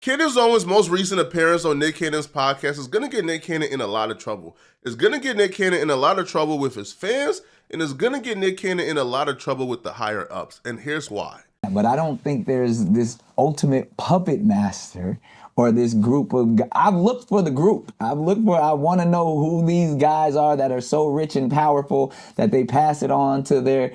Candace Owens' most recent appearance on Nick Cannon's podcast is going to get Nick Cannon in a lot of trouble. It's going to get Nick Cannon in a lot of trouble with his fans, and it's going to get Nick Cannon in a lot of trouble with the higher ups. And here's why. But I don't think there's this ultimate puppet master or this group of guys. I've looked for the group. I want to know who these guys are that are so rich and powerful that they pass it on to their,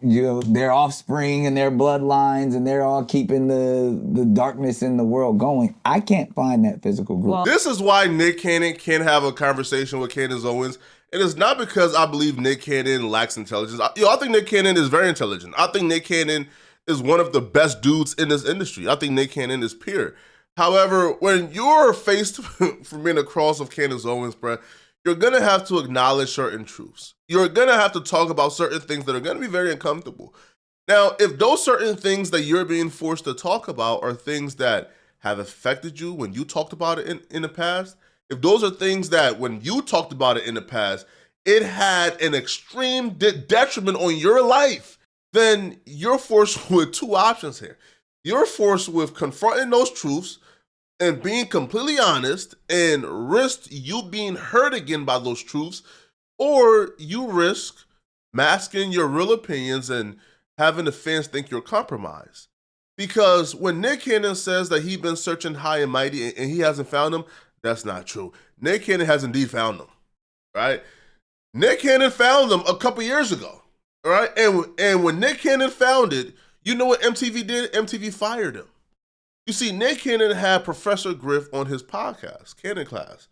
their offspring and their bloodlines, and they're all keeping the darkness in the world going. I can't find that physical group. Well, this is why Nick Cannon can't have a conversation with Candace Owens. And it's not because I believe Nick Cannon lacks intelligence. I think Nick Cannon is very intelligent. I think Nick Cannon is one of the best dudes in this industry. I think Nick Cannon is pure. However, when you're faced from being across of Candace Owens, bro, you're going to have to acknowledge certain truths. You're going to have to talk about certain things that are going to be very uncomfortable. Now, if those certain things that you're being forced to talk about are things that have affected you when you talked about it in the past, if those are things that when you talked about it in the past, it had an extreme detriment on your life, then you're forced with two options here. You're forced with confronting those truths and being completely honest and risk you being hurt again by those truths, or you risk masking your real opinions and having the fans think you're compromised. Because when Nick Cannon says that he's been searching high and mighty and he hasn't found them, that's not true. Nick Cannon has indeed found them, right? Nick Cannon found them a couple years ago, right? And when Nick Cannon found it, you know what MTV did? MTV fired him. You see, Nick Cannon had Professor Griff on his podcast, Cannon Class.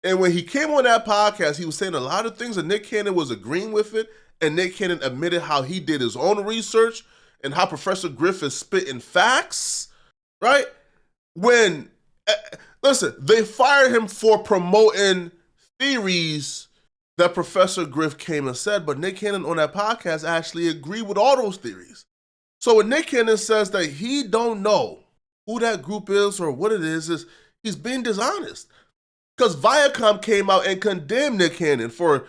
And when he came on that podcast, he was saying a lot of things, and Nick Cannon was agreeing with it, and Nick Cannon admitted how he did his own research and how Professor Griff is spitting facts, right? Listen, they fired him for promoting theories that Professor Griff came and said, but Nick Cannon on that podcast actually agreed with all those theories. So when Nick Cannon says that he don't know who that group is or what it is he's being dishonest. Because Viacom came out and condemned Nick Cannon for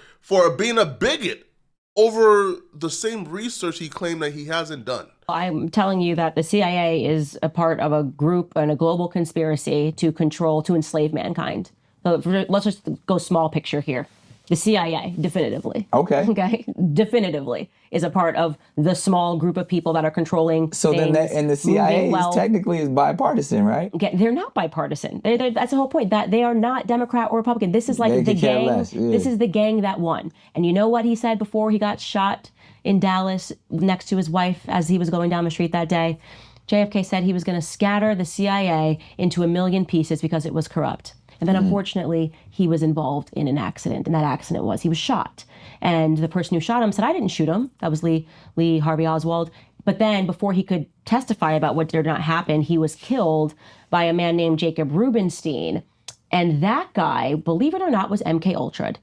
being a bigot over the same research he claimed that he hasn't done. I'm telling you that the CIA is a part of a group and a global conspiracy to enslave mankind. So let's just go small picture here. The CIA, definitively. Okay. Definitively is a part of the small group of people that are controlling So things, then the CIA technically is bipartisan, right? Okay, they're not bipartisan. That's the whole point. That they are not Democrat or Republican. This is like the gang. This is the gang that won. And you know what he said before he got shot in Dallas next to his wife as he was going down the street that day? JFK said he was going to scatter the CIA into a million pieces because it was corrupt. And then unfortunately, he was involved in an accident. And that accident was he was shot. And the person who shot him said, I didn't shoot him. That was Lee Harvey Oswald. But then before he could testify about what did not happen, he was killed by a man named Jacob Rubenstein. And that guy, believe it or not, was MK Ultra'd.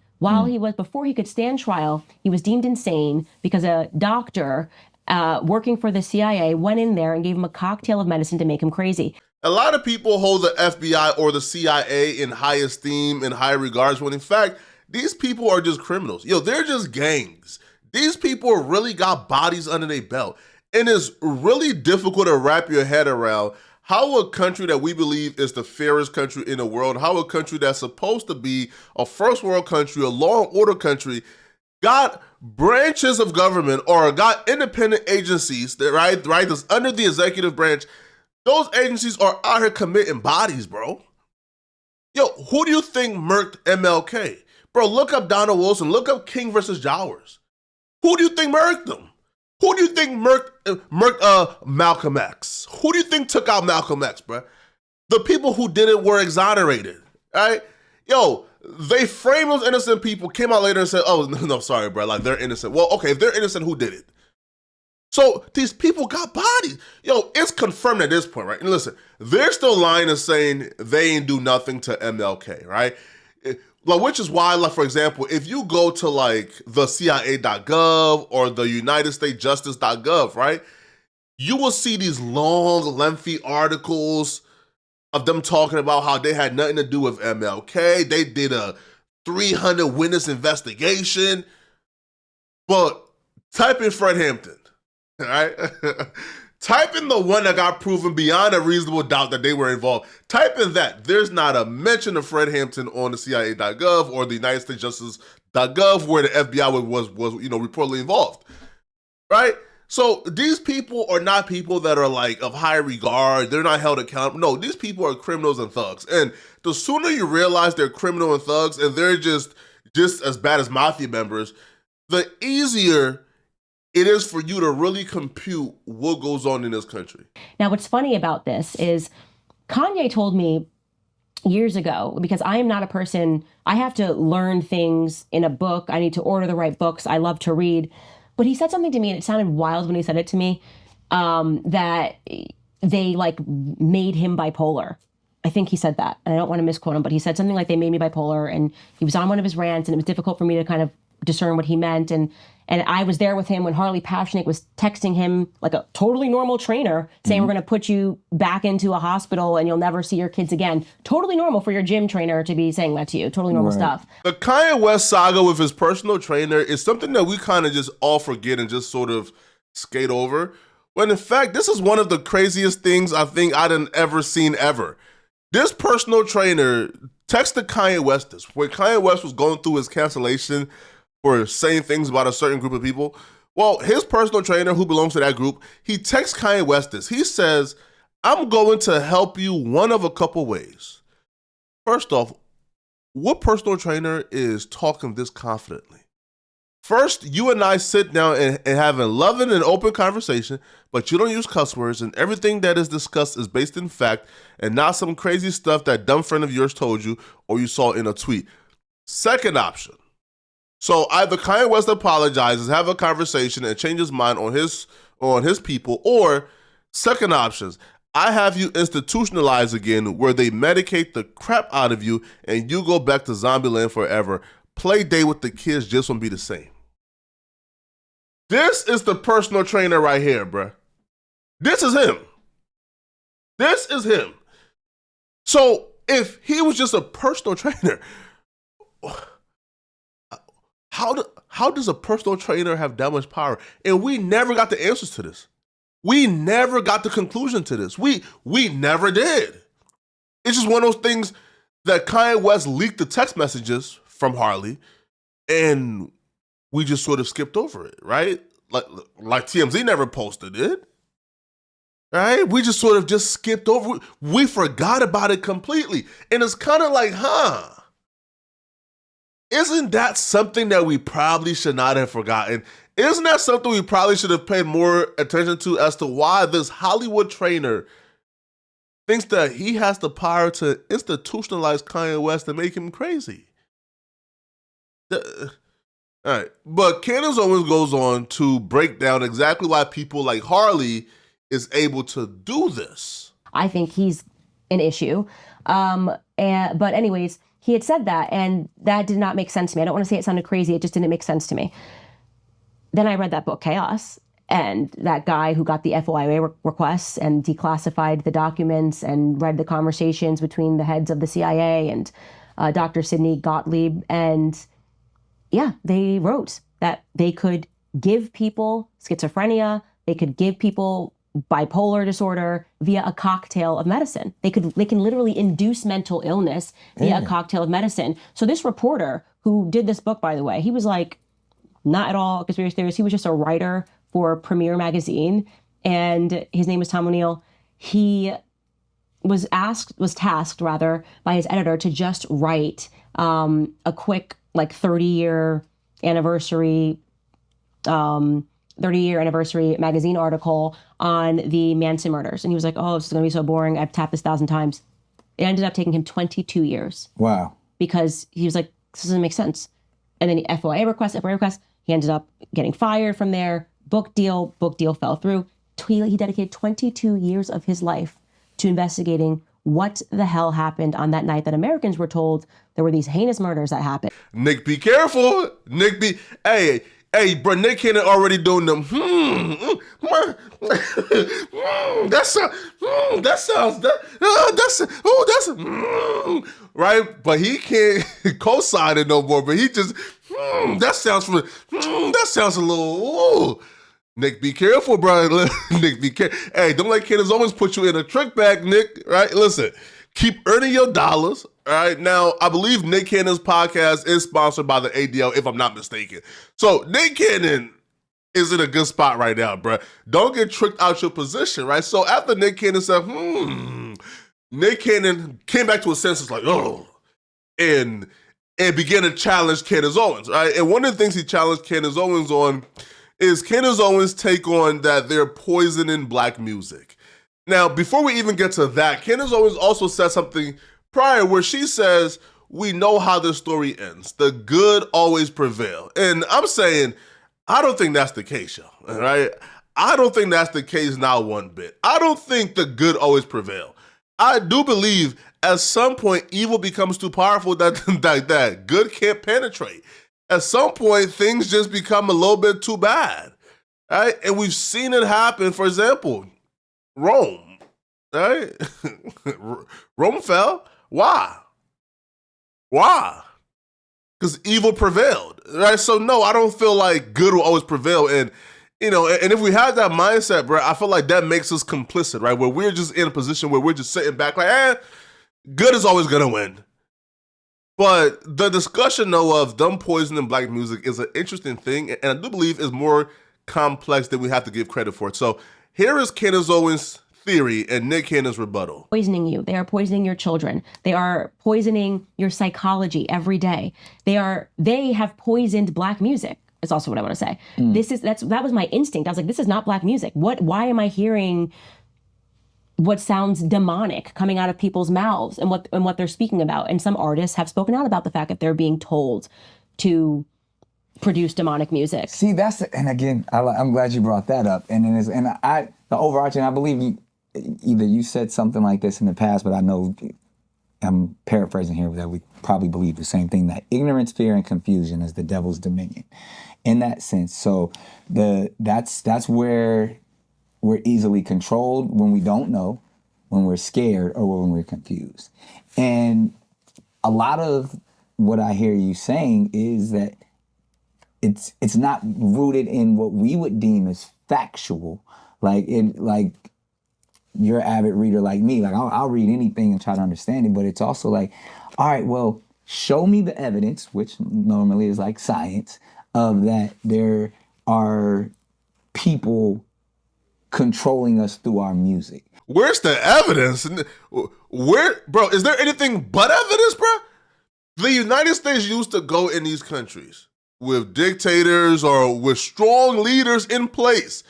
Before he could stand trial, he was deemed insane because a doctor working for the CIA went in there and gave him a cocktail of medicine to make him crazy. A lot of people hold the FBI or the CIA in high esteem and high regards when in fact, these people are just criminals. They're just gangs. These people really got bodies under their belt. And it's really difficult to wrap your head around how a country that we believe is the fairest country in the world, how a country that's supposed to be a first world country, a law and order country, got branches of government or got independent agencies that right that's under the executive branch. Those agencies are out here committing bodies, bro. Who do you think murked MLK? Bro, look up Donald Wilson. Look up King versus Jowers. Who do you think murked them? Who do you think murked Malcolm X? Who do you think took out Malcolm X, bro? The people who did it were exonerated, right? They framed those innocent people, came out later and said, oh, no, sorry, bro. Like, they're innocent. Well, okay, if they're innocent, who did it? So these people got bodies. It's confirmed at this point, right? And listen, they're still lying and saying they ain't do nothing to MLK, right? Which is why, for example, if you go to the CIA.gov or the United States Justice.gov, right? You will see these long, lengthy articles of them talking about how they had nothing to do with MLK. They did a 300 witness investigation. But type in Fred Hampton. All right. Type in the one that got proven beyond a reasonable doubt that they were involved. Type in that. There's not a mention of Fred Hampton on the CIA.gov or the United States Justice.gov where the FBI was reportedly involved, right? So these people are not people that are like of high regard. They're not held accountable. No, these people are criminals and thugs. And the sooner you realize they're criminal and thugs and they're just as bad as mafia members, the easier it is for you to really compute what goes on in this country. Now, what's funny about this is Kanye told me years ago, because I am not a person, I have to learn things in a book. I need to order the right books. I love to read. But he said something to me, and it sounded wild when he said it to me, that they like made him bipolar. I think he said that, and I don't want to misquote him, but he said something like they made me bipolar, and he was on one of his rants, and it was difficult for me to kind of discern what he meant. And I was there with him when Harley Pashnik was texting him like a totally normal trainer saying, we're going to put you back into a hospital and you'll never see your kids again. Totally normal for your gym trainer to be saying that to you. Totally normal stuff. The Kanye West saga with his personal trainer is something that we kind of just all forget and just sort of skate over. When in fact, this is one of the craziest things I think I'd ever seen ever. This personal trainer texted Kanye West this, when Kanye West was going through his cancellation for saying things about a certain group of people. Well, his personal trainer, who belongs to that group, he texts Kanye West this. He says, I'm going to help you one of a couple ways. First off, what personal trainer is talking this confidently? First, you and I sit down and have a loving and open conversation, but you don't use cuss words, and everything that is discussed is based in fact and not some crazy stuff that dumb friend of yours told you or you saw in a tweet. Second option. So either Kanye West apologizes, have a conversation, and changes his mind on his people, or second options, I have you institutionalized again where they medicate the crap out of you and you go back to zombie land forever. Play day with the kids just won't be the same. This is the personal trainer right here, bruh. This is him. This is him. So if he was just a personal trainer, how does a personal trainer have that much power? And we never got the answers to this. We never got the conclusion to this. We never did. It's just one of those things that Kanye West leaked the text messages from Harley, and we just sort of skipped over it, right? Like TMZ never posted it, right? We just sort of just skipped over it. We forgot about it completely. And it's kind of like, isn't that something that we probably should not have forgotten? Isn't that something we probably should have paid more attention to as to why this Hollywood trainer thinks that he has the power to institutionalize Kanye West and make him crazy? All right, but Candace Owens goes on to break down exactly why people like Harley is able to do this. I think he's an issue. But anyways, he had said that, and that did not make sense to me. I don't want to say it sounded crazy. It just didn't make sense to me. Then I read that book, Chaos, and that guy who got the FOIA requests and declassified the documents and read the conversations between the heads of the CIA and Dr. Sidney Gottlieb. And yeah, they wrote that they could give people schizophrenia, they could give people bipolar disorder via a cocktail of medicine. They can literally induce mental illness via a cocktail of medicine. So this reporter who did this book, by the way, he was like, not at all conspiracy theorist. He was just a writer for Premiere magazine, and his name was Tom O'Neill. He was tasked by his editor to just write a quick 30-year anniversary magazine article on the Manson murders. And he was like, oh, this is going to be so boring. I've tapped this 1,000 times. It ended up taking him 22 years. Wow. Because he was like, this doesn't make sense. And then FOIA request. He ended up getting fired from there. Book deal fell through. He dedicated 22 years of his life to investigating what the hell happened on that night that Americans were told there were these heinous murders that happened. Nick, be careful. Hey, bro, Nick Cannon already doing them. Right? But he can't co-sign it no more. But he just that sounds a little. Nick, be careful, bro. Nick, be careful. Hey, don't let Candace Owens put you in a trick bag, Nick. Right? Listen, keep earning your dollars. All right. Now, I believe Nick Cannon's podcast is sponsored by the ADL, if I'm not mistaken. So Nick Cannon is in a good spot right now, bro. Don't get tricked out your position, right? So after Nick Cannon said, Nick Cannon came back to his senses, like, oh, and began to challenge Candace Owens, right? And one of the things he challenged Candace Owens on is Candace Owens' take on that they're poisoning black music. Now, before we even get to that, Candace Owens also said something prior where she says, we know how this story ends. The good always prevail. And I'm saying, I don't think that's the case, y'all, right? I don't think that's the case, not one bit. I don't think the good always prevail. I do believe at some point evil becomes too powerful that good can't penetrate. At some point, things just become a little bit too bad, right? And we've seen it happen. For example, Rome, right? Rome fell. Why? Because evil prevailed, right? So no, I don't feel like good will always prevail. And, you know, and if we have that mindset, bro, I feel like that makes us complicit, right? Where we're just in a position where we're just sitting back like, good is always going to win. But the discussion, though, of them poisoning black music is an interesting thing, and I do believe is more complex than we have to give credit for it. So here is Candace Owens' theory and Nick Cannon's rebuttal. Poisoning you. They are poisoning your children. They are poisoning your psychology every day. They have poisoned black music. Is also what I want to say. That was my instinct. I was like, this is not black music. Why am I hearing what sounds demonic coming out of people's mouths and what they're speaking about? And some artists have spoken out about the fact that they're being told to produce demonic music. See, and again, I'm glad you brought that up. And the overarching, I believe either you said something like this in the past, but I know I'm paraphrasing here that we probably believe the same thing, that ignorance, fear, and confusion is the devil's dominion in that sense. So that's where we're easily controlled, when we don't know, when we're scared, or when we're confused. And a lot of what I hear you saying is that it's not rooted in what we would deem as factual. Like you're an avid reader like me. Like I'll read anything and try to understand it, but it's also like, all right, well, show me the evidence, which normally is like science, of that there are people controlling us through our music. Where's the evidence? Bro, is there anything but evidence, bro? The United States used to go in these countries with dictators or with strong leaders in place.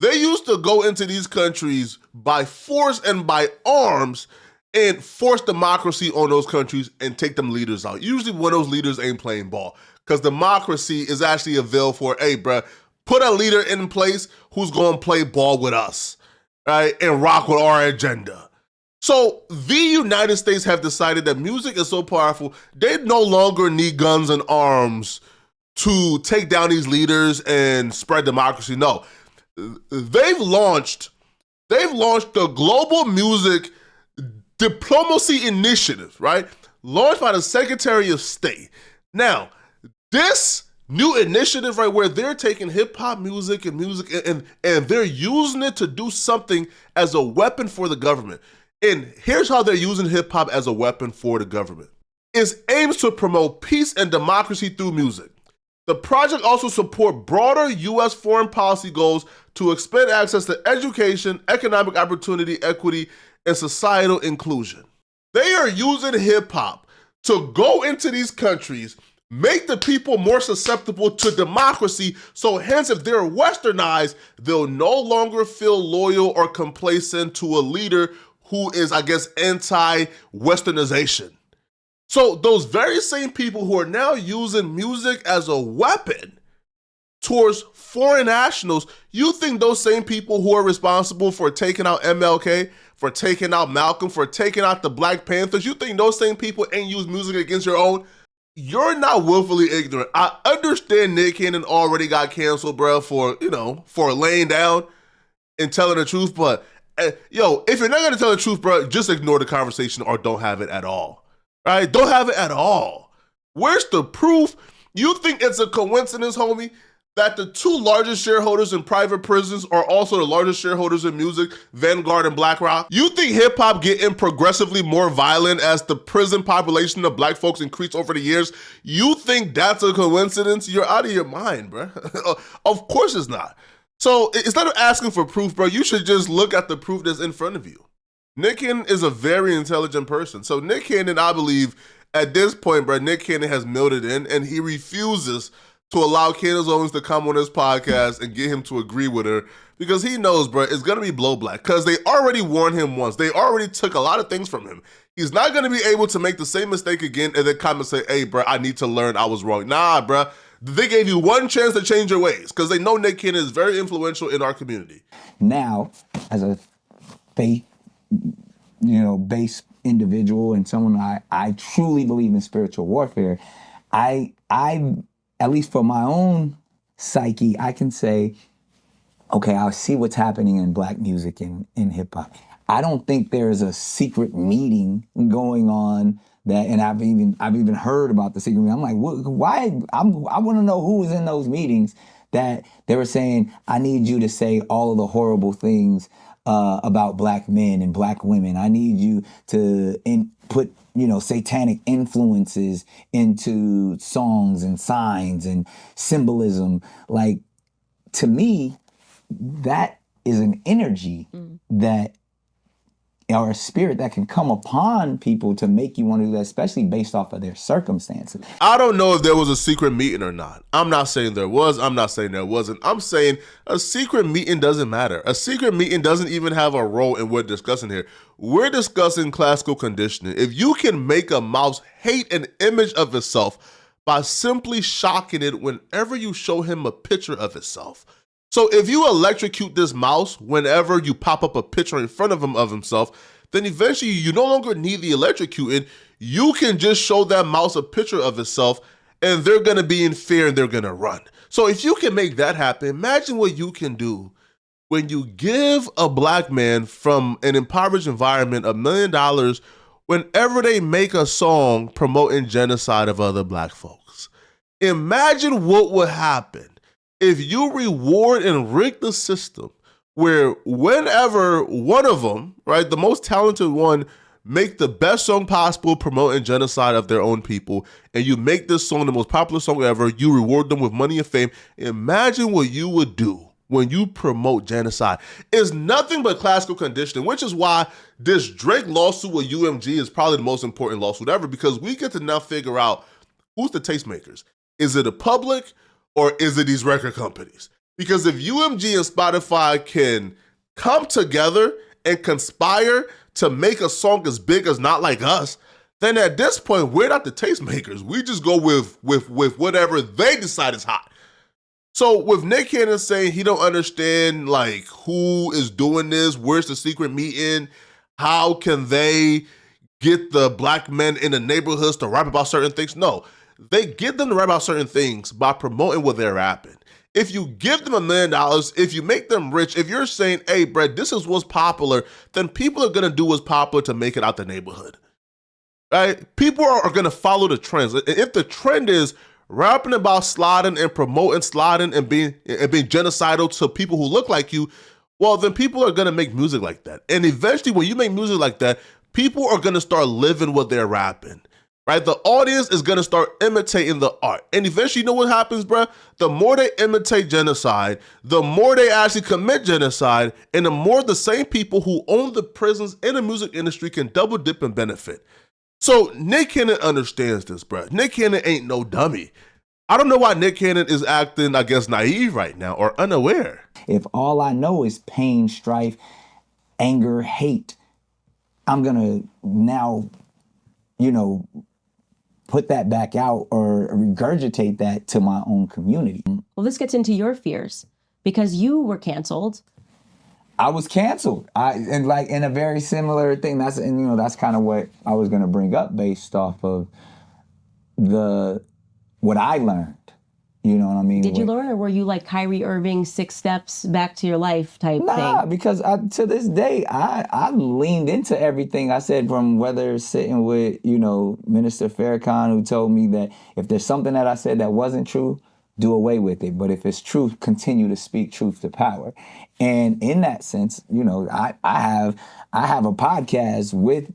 They used to go into these countries by force and by arms and force democracy on those countries and take them leaders out. Usually when those leaders ain't playing ball, because democracy is actually a veil for, hey, bro, put a leader in place who's going to play ball with us, right, and rock with our agenda. So the United States have decided that music is so powerful, they no longer need guns and arms to take down these leaders and spread democracy. No, they've launched the Global Music Diplomacy Initiative, right, launched by the Secretary of State. Now, this new initiative, right, where they're taking hip hop music and they're using it to do something as a weapon for the government. And here's how they're using hip hop as a weapon for the government. It aims to promote peace and democracy through music. The project also supports broader U.S. foreign policy goals to expand access to education, economic opportunity, equity, and societal inclusion. They are using hip hop to go into these countries, make the people more susceptible to democracy, so hence if they're westernized, they'll no longer feel loyal or complacent to a leader who is, I guess, anti-westernization. So those very same people who are now using music as a weapon towards foreign nationals, you think those same people who are responsible for taking out MLK, for taking out Malcolm, for taking out the Black Panthers, you think those same people ain't use music against your own? You're not willfully ignorant. I understand Nick Cannon already got canceled, bro, for laying down and telling the truth. But if you're not gonna tell the truth, bro, just ignore the conversation or don't have it at all. Right? Don't have it at all. Where's the proof? You think it's a coincidence, homie, that the two largest shareholders in private prisons are also the largest shareholders in music, Vanguard and BlackRock? You think hip hop getting progressively more violent as the prison population of black folks increased over the years? You think that's a coincidence? You're out of your mind, bro. Of course it's not. So instead of asking for proof, bro, you should just look at the proof that's in front of you. Nick Cannon is a very intelligent person. So Nick Cannon, I believe, at this point, bro, Nick Cannon has milled it in, and he refuses to allow Candace Owens to come on his podcast and get him to agree with her, because he knows, bro, it's going to be blow black, because they already warned him once. They already took a lot of things from him. He's not going to be able to make the same mistake again and then come and say, hey, bro, I need to learn, I was wrong. Nah, bro. They gave you one chance to change your ways, because they know Nick Cannon is very influential in our community. Now, as a faith, based individual and someone I truly believe in spiritual warfare, I at least for my own psyche, I can say, okay, I see what's happening in black music and in hip hop. I don't think there's a secret meeting going on that, and I've even heard about the secret meeting. I'm like, why? I want to know who was in those meetings that they were saying, I need you to say all of the horrible things about black men and black women. I need you to put satanic influences into songs and signs and symbolism. Like, to me, that is an energy that, or a spirit that can come upon people to make you want to do that, especially based off of their circumstances. I don't know if there was a secret meeting or not. I'm not saying there was. I'm not saying there wasn't. I'm saying a secret meeting doesn't matter. A secret meeting doesn't even have a role in what we're discussing here. We're discussing classical conditioning. If you can make a mouse hate an image of itself by simply shocking it whenever you show him a picture of itself. So if you electrocute this mouse whenever you pop up a picture in front of him of himself, then eventually you no longer need the electrocuting. You can just show that mouse a picture of itself, and they're going to be in fear and they're going to run. So if you can make that happen, imagine what you can do when you give a black man from an impoverished environment $1 million whenever they make a song promoting genocide of other black folks. Imagine what would happen if you reward and rig the system where whenever one of them, right, the most talented one, make the best song possible promoting genocide of their own people, and you make this song the most popular song ever, you reward them with money and fame. Imagine what you would do when you promote genocide. It's nothing but classical conditioning, which is why this Drake lawsuit with UMG is probably the most important lawsuit ever, because we get to now figure out who's the tastemakers. Is it the public? Or is it these record companies? Because if UMG and Spotify can come together and conspire to make a song as big as Not Like Us, then at this point, we're not the tastemakers. We just go with whatever they decide is hot. So with Nick Cannon saying he don't understand like who is doing this, where's the secret meeting, how can they get the black men in the neighborhoods to rap about certain things? No. They get them to rap about certain things by promoting what they're rapping. If you give them $1 million, if you make them rich, if you're saying, hey, Brett, this is what's popular, then people are going to do what's popular to make it out the neighborhood, right? People are going to follow the trends. If the trend is rapping about sliding and promoting sliding and being genocidal to people who look like you, well, then people are going to make music like that. And eventually, when you make music like that, people are going to start living what they're rapping. Right? The audience is going to start imitating the art. And eventually, you know what happens, bruh? The more they imitate genocide, the more they actually commit genocide, and the more the same people who own the prisons and the music industry can double dip and benefit. So Nick Cannon understands this, bruh. Nick Cannon ain't no dummy. I don't know why Nick Cannon is acting, I guess, naive right now or unaware. If all I know is pain, strife, anger, hate, I'm going to now, put that back out or regurgitate that to my own community. Well, this gets into your fears because you were canceled. I was canceled. And like in a very similar thing. That's kind of what I was going to bring up based off of what I learned. You know what I mean? Did you learn, or were you like Kyrie Irving, 6 steps back to your life type thing? Nah, because to this day, I leaned into everything I said, from whether sitting with, Minister Farrakhan, who told me that if there's something that I said that wasn't true, do away with it. But if it's truth, continue to speak truth to power. And in that sense, I have a podcast with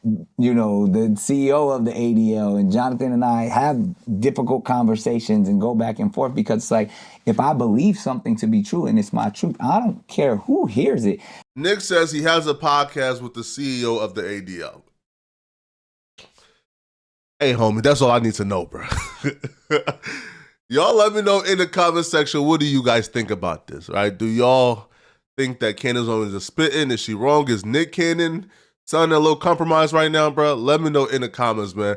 the CEO of the ADL, and Jonathan and I have difficult conversations and go back and forth, because it's like, if I believe something to be true and it's my truth, I don't care who hears it. Nick says he has a podcast with the CEO of the ADL. Hey, homie, that's all I need to know, bro. Y'all let me know in the comment section, what do you guys think about this, right? Do y'all think that Candace Owens is spitting? Is she wrong? Is Nick Cannon sounding a little compromised right now, bro? Let me know in the comments, man.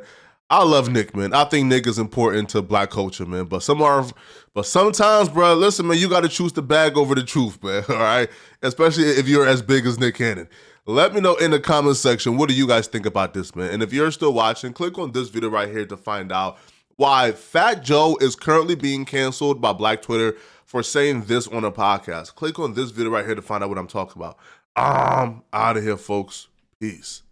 I love Nick, man. I think Nick is important to black culture, man. But sometimes, bro, listen, man, you got to choose the bag over the truth, man, all right? Especially if you're as big as Nick Cannon. Let me know in the comment section, what do you guys think about this, man? And if you're still watching, click on this video right here to find out why Fat Joe is currently being canceled by Black Twitter for saying this on a podcast. Click on this video right here to find out what I'm talking about. I'm out of here, folks. Peace.